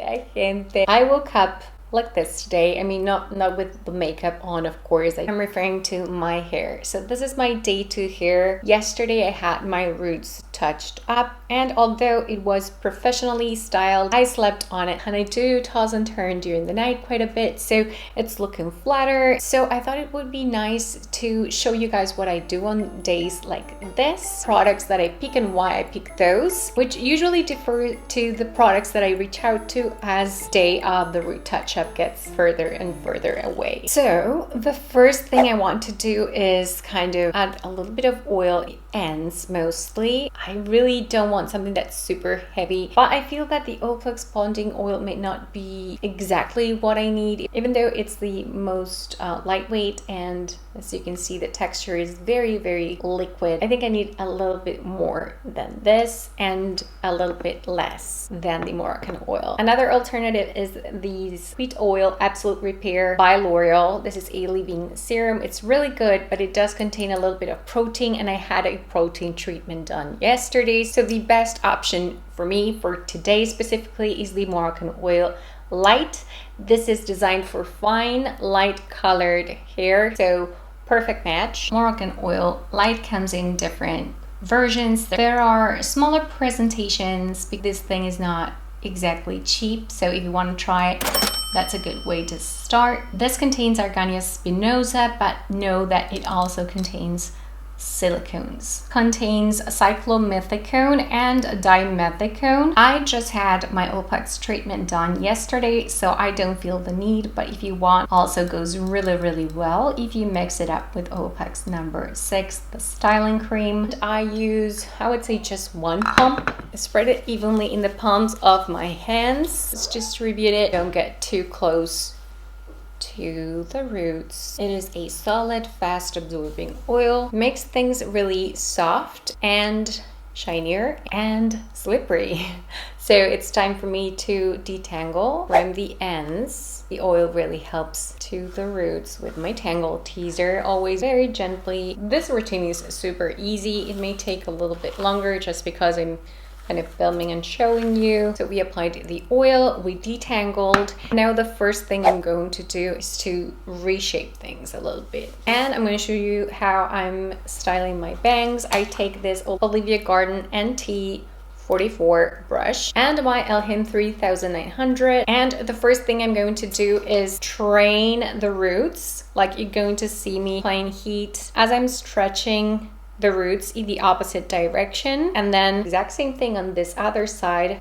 Hola, gente. I woke up like this today. I mean, not with the makeup on, of course. I'm referring to my hair. So this is my day 2 hair. Yesterday I had my roots touched up, and although it was professionally styled, I slept on it and I do toss and turn during the night quite a bit, so it's looking flatter. So I thought it would be nice to show you guys what I do on days like this, products that I pick and why I pick those, which usually differ to the products that I reach out to as day of the root touch-up gets further and further away. So the first thing I want to do is kind of add a little bit of oil ends mostly. I really don't want something that's super heavy, but I feel that the Olaplex bonding oil may not be exactly what I need, even though it's the most lightweight, and as you can see the texture is very, very liquid. I think I need a little bit more than this and a little bit less than the Moroccan oil. Another alternative is the Sweet Oil Absolute Repair by L'Oreal. This is a leave-in serum. It's really good, but it does contain a little bit of protein, and I had a protein treatment done yesterday. So the best option for me for today specifically is the Moroccan Oil Light. This is designed for fine, light colored hair, so perfect match. Moroccan Oil Light comes in different versions. There are smaller presentations because this thing is not exactly cheap, so if you want to try it, that's a good way to start. This contains Argania spinosa, but know that it also contains silicones. Contains cyclomethicone and dimethicone. I just had my Olaplex treatment done yesterday, so I don't feel the need, but if you want, also goes really, really well if you mix it up with Olaplex number 6, the styling cream. And I use, I would say, just one pump. Spread it evenly in the palms of my hands. Let's distribute it. Don't get too close to the roots. It is a solid, fast absorbing oil. Makes things really soft and shinier and slippery. So it's time for me to detangle from the ends. The oil really helps to the roots with my tangle teaser, always very gently. This routine is super easy. It may take a little bit longer just because I'm kind of filming and showing you. So we applied the oil, we detangled. Now the first thing I'm going to do is to reshape things a little bit. And I'm going to show you how I'm styling my bangs. I take this Olivia Garden NT 44 brush and my Elhin 3900, and the first thing I'm going to do is train the roots, like you're going to see me applying heat as I'm stretching the roots in the opposite direction, and then exact same thing on this other side.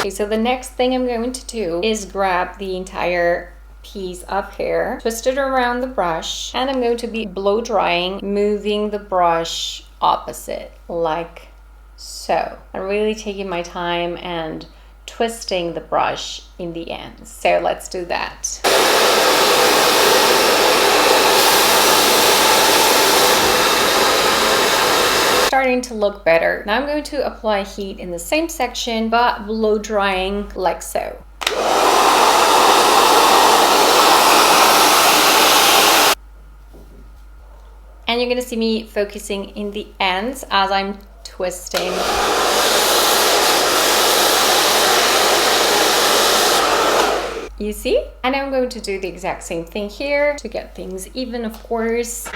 Okay, so the next thing I'm going to do is grab the entire piece of hair, twist it around the brush, and I'm going to be blow drying, moving the brush opposite like so. I'm really taking my time and twisting the brush in the ends. So let's do that. Starting to look better. Now I'm going to apply heat in the same section, but blow drying like so. And you're gonna see me focusing in the ends as I'm twisting. You see? And I'm going to do the exact same thing here to get things even, of course.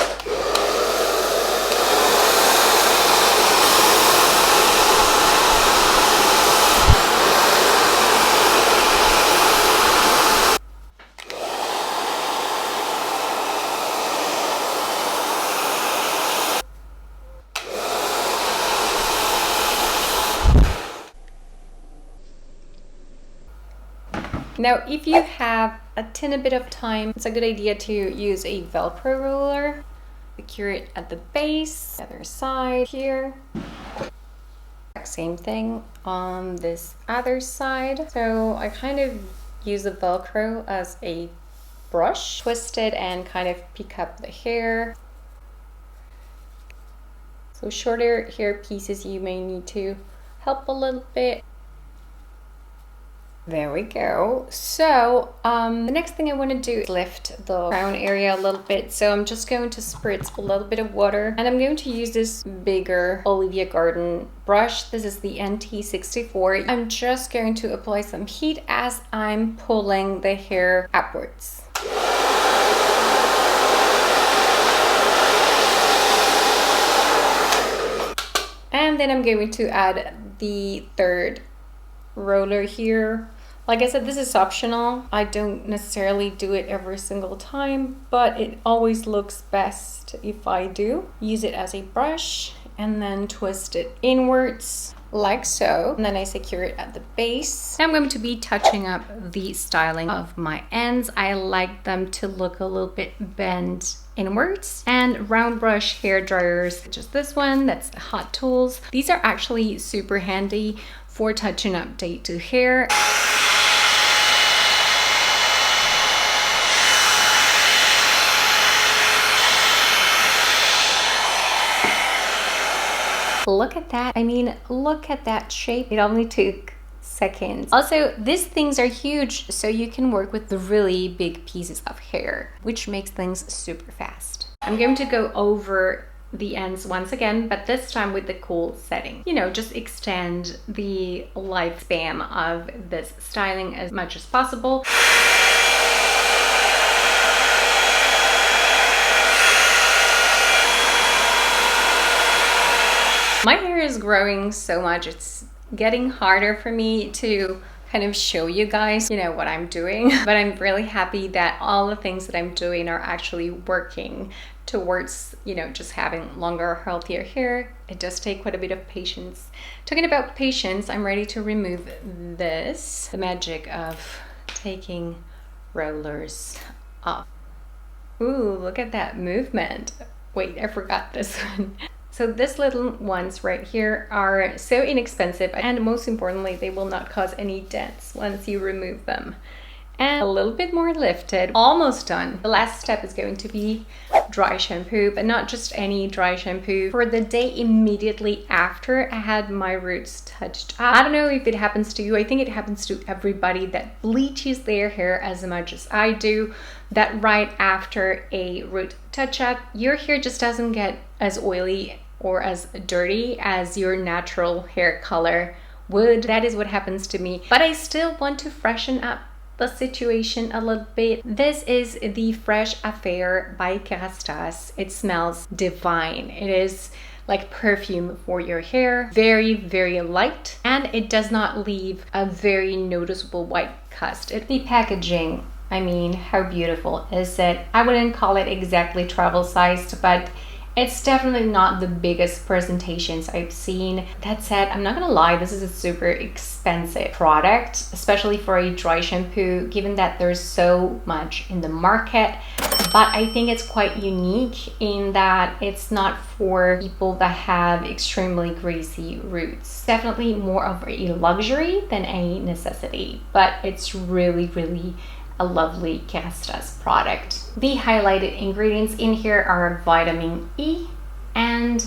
Now, if you have a tiny bit of time, it's a good idea to use a velcro ruler. Secure it at the base, other side here. Same thing on this other side. So I kind of use the velcro as a brush, twist it and kind of pick up the hair. So shorter hair pieces you may need to help a little bit. There we go. So the next thing I want to do is lift the crown area a little bit. So I'm just going to spritz a little bit of water, and I'm going to use this bigger Olivia Garden brush. This is the NT64. I'm just going to apply some heat as I'm pulling the hair upwards. And then I'm going to add the third roller here. Like I said, this is optional. I don't necessarily do it every single time, but it always looks best if I do. Use it as a brush and then twist it inwards like so, and then I secure it at the base. I'm going to be touching up the styling of my ends. I like them to look a little bit bent inwards. And round brush hair dryers, just this one, that's Hot Tools. These are actually super handy for touching up day to hair. Look at that. I mean, look at that shape. It only took seconds. Also, these things are huge, so you can work with the really big pieces of hair, which makes things super fast. I'm going to go over the ends once again, but this time with the cool setting. You know, just extend the lifespan of this styling as much as possible. My hair is growing so much, it's getting harder for me to kind of show you guys, you know, what I'm doing. But I'm really happy that all the things that I'm doing are actually working towards, you know, just having longer, healthier hair. It does take quite a bit of patience. Talking about patience, I'm ready to remove this. The magic of taking rollers off. Ooh, look at that movement. Wait, I forgot this one. So these little ones right here are so inexpensive, and most importantly, they will not cause any dents once you remove them. And a little bit more lifted, almost done. The last step is going to be dry shampoo, but not just any dry shampoo. For the day immediately after I had my roots touched up. I don't know if it happens to you. I think it happens to everybody that bleaches their hair as much as I do. That right after a root touch up, your hair just doesn't get as oily or as dirty as your natural hair color would. That is what happens to me. But I still want to freshen up the situation a little bit. This is the Fresh Affair by Kerastase. It smells divine. It is like perfume for your hair. Very, very light, and it does not leave a very noticeable white cast. The packaging, I mean, how beautiful is it? I wouldn't call it exactly travel sized, but it's definitely not the biggest presentations I've seen. That said, I'm not gonna lie, this is a super expensive product, especially for a dry shampoo, given that there's so much in the market. But I think it's quite unique in that it's not for people that have extremely greasy roots. Definitely more of a luxury than a necessity, but it's really, really a lovely Kerastase product. The highlighted ingredients in here are vitamin E and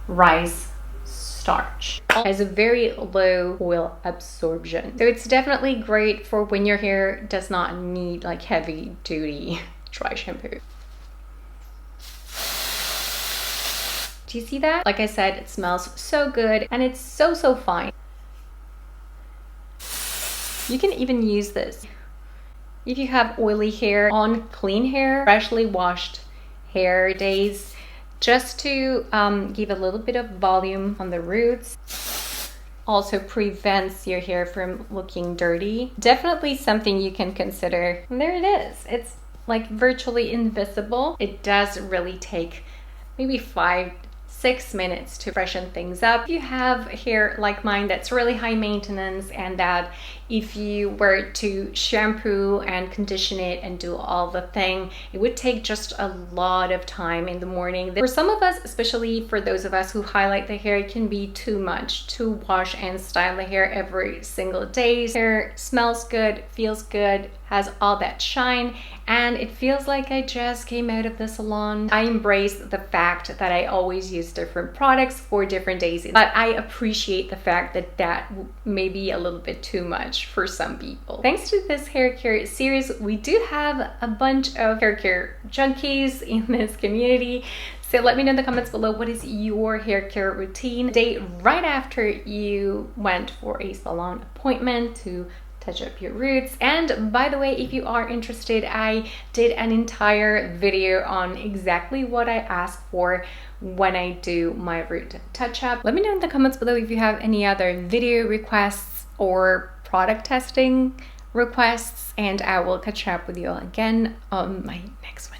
rice starch. It has a very low oil absorption. So it's definitely great for when your hair does not need like heavy duty dry shampoo. Do you see that? Like I said, it smells so good and it's so fine. You can even use this if you have oily hair on clean hair, freshly washed hair days, just to give a little bit of volume on the roots. Also prevents your hair from looking dirty. Definitely something you can consider. And there it is. It's like virtually invisible. It does really take maybe 5-6 minutes to freshen things up. If you have hair like mine that's really high maintenance, and that if you were to shampoo and condition it and do all the thing, it would take just a lot of time in the morning. For some of us, especially for those of us who highlight the hair, it can be too much to wash and style the hair every single day. Hair smells good, feels good, has all that shine, and it feels like I just came out of the salon. I embrace the fact that I always use different products for different days, but I appreciate the fact that that may be a little bit too much for some people. Thanks to this hair care series, we do have a bunch of hair care junkies in this community. So let me know in the comments below, what is your hair care routine day right after you went for a salon appointment to touch up your roots? And by the way, if you are interested, I did an entire video on exactly what I ask for when I do my root touch up. Let me know in the comments below if you have any other video requests or product testing requests, and I will catch up with you all again on my next one.